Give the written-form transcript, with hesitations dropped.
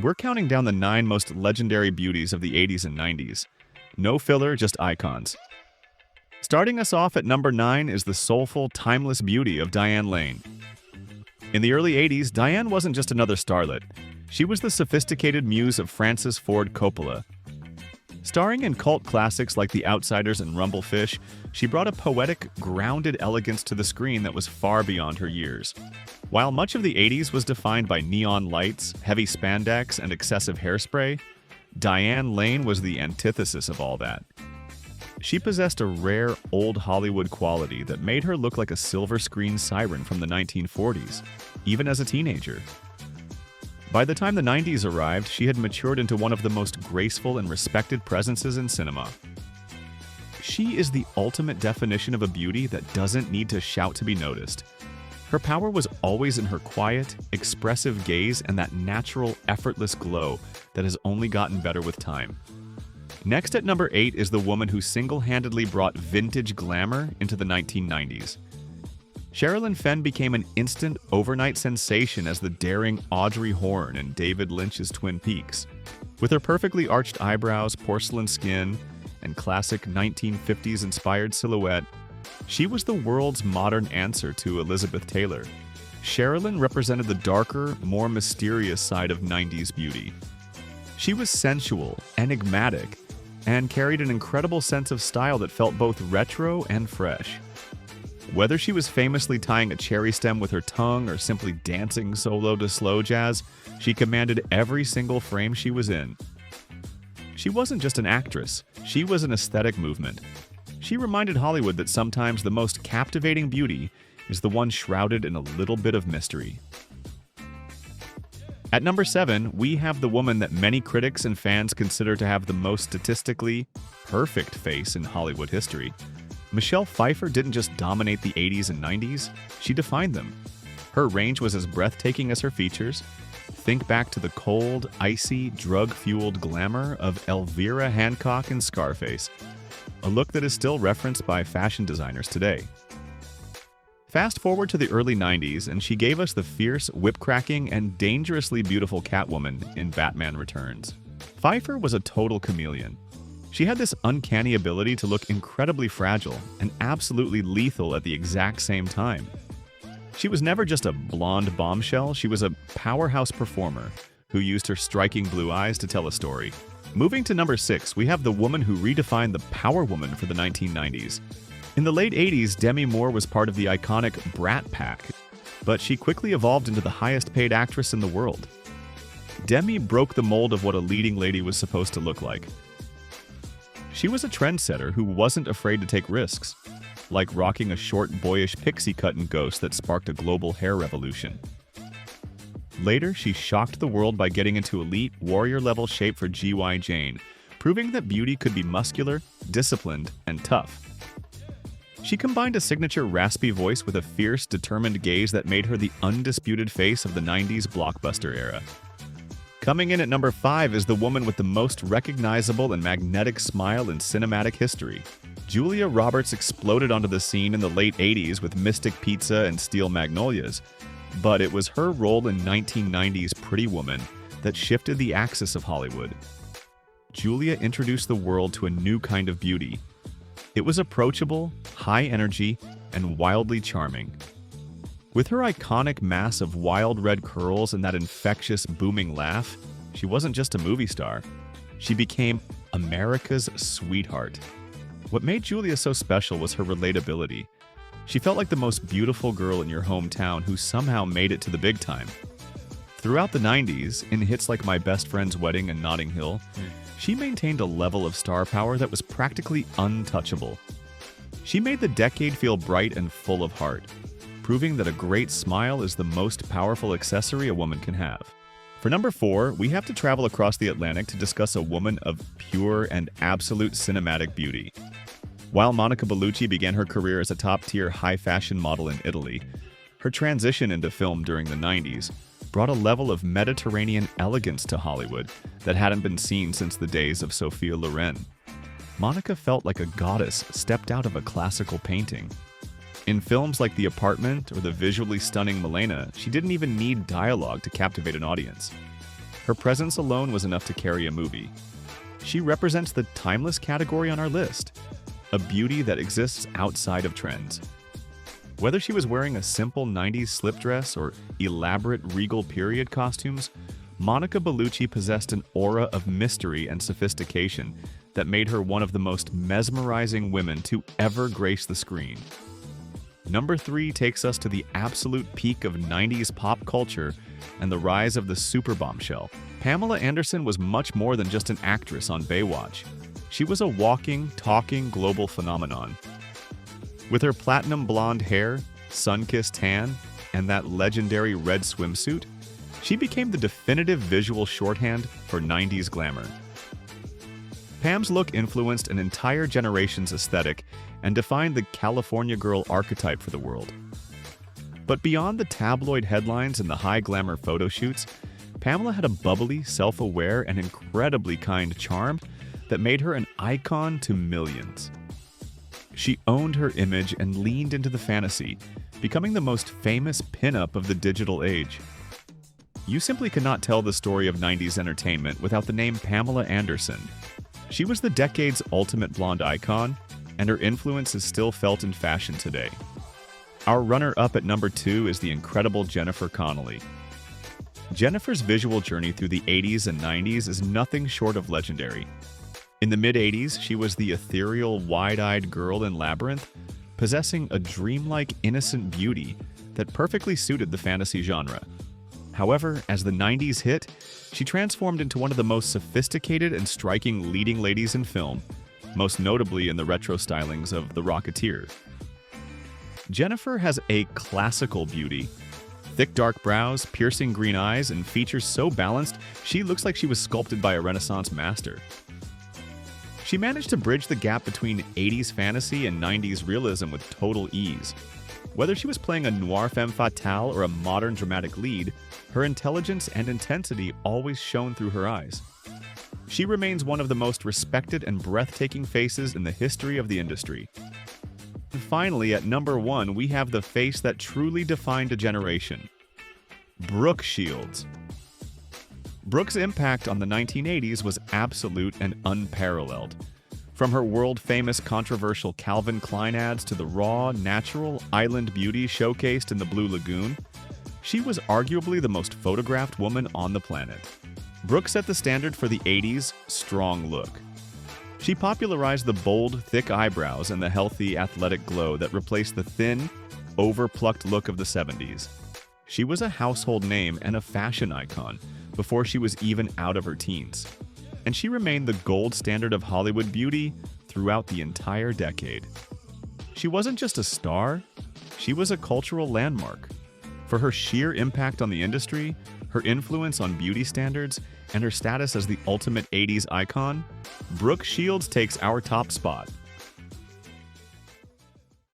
We're counting down the 9 most legendary beauties of the 80s and 90s. No filler, just icons. Starting us off at number 9 is the soulful, timeless beauty of Diane Lane. In the early 80s, Diane wasn't just another starlet. She was the sophisticated muse of Francis Ford Coppola. Starring in cult classics like The Outsiders and Rumblefish, she brought a poetic, grounded elegance to the screen that was far beyond her years. While much of the 80s was defined by neon lights, heavy spandex, and excessive hairspray, Diane Lane was the antithesis of all that. She possessed a rare, old Hollywood quality that made her look like a silver screen siren from the 1940s, even as a teenager. By the time the 90s arrived, she had matured into one of the most graceful and respected presences in cinema. She is the ultimate definition of a beauty that doesn't need to shout to be noticed. Her power was always in her quiet, expressive gaze and that natural, effortless glow that has only gotten better with time. Next at number 8 is the woman who single-handedly brought vintage glamour into the 1990s. Sherilyn Fenn became an instant, overnight sensation as the daring Audrey Horne in David Lynch's Twin Peaks. With her perfectly arched eyebrows, porcelain skin, and classic 1950s-inspired silhouette, she was the world's modern answer to Elizabeth Taylor. Sherilyn represented the darker, more mysterious side of 90s beauty. She was sensual, enigmatic, and carried an incredible sense of style that felt both retro and fresh. Whether she was famously tying a cherry stem with her tongue or simply dancing solo to slow jazz, she commanded every single frame she was in. She wasn't just an actress, she was an aesthetic movement. She reminded Hollywood that sometimes the most captivating beauty is the one shrouded in a little bit of mystery. At number 7, we have the woman that many critics and fans consider to have the most statistically perfect face in Hollywood history. Michelle Pfeiffer didn't just dominate the 80s and 90s, she defined them. Her range was as breathtaking as her features. Think back to the cold, icy, drug-fueled glamour of Elvira Hancock in Scarface, a look that is still referenced by fashion designers today. Fast forward to the early 90s, and she gave us the fierce, whip-cracking, and dangerously beautiful Catwoman in Batman Returns. Pfeiffer was a total chameleon. She had this uncanny ability to look incredibly fragile and absolutely lethal at the exact same time. She was never just a blonde bombshell, she was a powerhouse performer who used her striking blue eyes to tell a story. Moving to number 6, we have the woman who redefined the power woman for the 1990s. In the late 80s, Demi Moore was part of the iconic Brat Pack, but she quickly evolved into the highest paid actress in the world. Demi broke the mold of what a leading lady was supposed to look like. She was a trendsetter who wasn't afraid to take risks, like rocking a short, boyish pixie cut in Ghost that sparked a global hair revolution. Later, she shocked the world by getting into elite, warrior-level shape for G.Y. Jane, proving that beauty could be muscular, disciplined, and tough. She combined a signature raspy voice with a fierce, determined gaze that made her the undisputed face of the 90s blockbuster era. Coming in at number 5 is the woman with the most recognizable and magnetic smile in cinematic history. Julia Roberts exploded onto the scene in the late 80s with Mystic Pizza and Steel Magnolias, but it was her role in 1990's Pretty Woman that shifted the axis of Hollywood. Julia introduced the world to a new kind of beauty. It was approachable, high energy, and wildly charming. With her iconic mass of wild red curls and that infectious, booming laugh, she wasn't just a movie star. She became America's sweetheart. What made Julia so special was her relatability. She felt like the most beautiful girl in your hometown who somehow made it to the big time. Throughout the 90s, in hits like My Best Friend's Wedding and Notting Hill, she maintained a level of star power that was practically untouchable. She made the decade feel bright and full of heart, proving that a great smile is the most powerful accessory a woman can have. For number 4, we have to travel across the Atlantic to discuss a woman of pure and absolute cinematic beauty. While Monica Bellucci began her career as a top-tier high-fashion model in Italy, her transition into film during the 90s brought a level of Mediterranean elegance to Hollywood that hadn't been seen since the days of Sophia Loren. Monica felt like a goddess stepped out of a classical painting. In films like The Apartment or the visually stunning Milena, she didn't even need dialogue to captivate an audience. Her presence alone was enough to carry a movie. She represents the timeless category on our list, a beauty that exists outside of trends. Whether she was wearing a simple 90s slip dress or elaborate regal period costumes, Monica Bellucci possessed an aura of mystery and sophistication that made her one of the most mesmerizing women to ever grace the screen. Number 3 takes us to the absolute peak of 90s pop culture and the rise of the super bombshell. Pamela Anderson was much more than just an actress on Baywatch. She was a walking, talking global phenomenon. With her platinum blonde hair, sun-kissed tan, and that legendary red swimsuit, she became the definitive visual shorthand for 90s glamour. Pam's look influenced an entire generation's aesthetic and defined the California girl archetype for the world. But beyond the tabloid headlines and the high glamour photo shoots, Pamela had a bubbly, self-aware, and incredibly kind charm that made her an icon to millions. She owned her image and leaned into the fantasy, becoming the most famous pinup of the digital age. You simply cannot tell the story of 90s entertainment without the name Pamela Anderson. She was the decade's ultimate blonde icon, and her influence is still felt in fashion today. Our runner-up at number 2 is the incredible Jennifer Connelly. Jennifer's visual journey through the 80s and 90s is nothing short of legendary. In the mid-80s, she was the ethereal, wide-eyed girl in Labyrinth, possessing a dreamlike, innocent beauty that perfectly suited the fantasy genre. However, as the 90s hit, she transformed into one of the most sophisticated and striking leading ladies in film, most notably in the retro stylings of The Rocketeer. Jennifer has a classical beauty. Thick dark brows, piercing green eyes, and features so balanced, she looks like she was sculpted by a Renaissance master. She managed to bridge the gap between 80s fantasy and 90s realism with total ease. Whether she was playing a noir femme fatale or a modern dramatic lead, her intelligence and intensity always shone through her eyes. She remains one of the most respected and breathtaking faces in the history of the industry. And finally, at number 1, we have the face that truly defined a generation: Brooke Shields. Brooke's impact on the 1980s was absolute and unparalleled. From her world-famous controversial Calvin Klein ads to the raw, natural island beauty showcased in the Blue Lagoon, she was arguably the most photographed woman on the planet. Brooke set the standard for the 80s strong look. She popularized the bold, thick eyebrows and the healthy, athletic glow that replaced the thin, over-plucked look of the 70s. She was a household name and a fashion icon before she was even out of her teens. And she remained the gold standard of Hollywood beauty throughout the entire decade. She wasn't just a star, she was a cultural landmark. For her sheer impact on the industry, her influence on beauty standards, and her status as the ultimate 80s icon, Brooke Shields takes our top spot.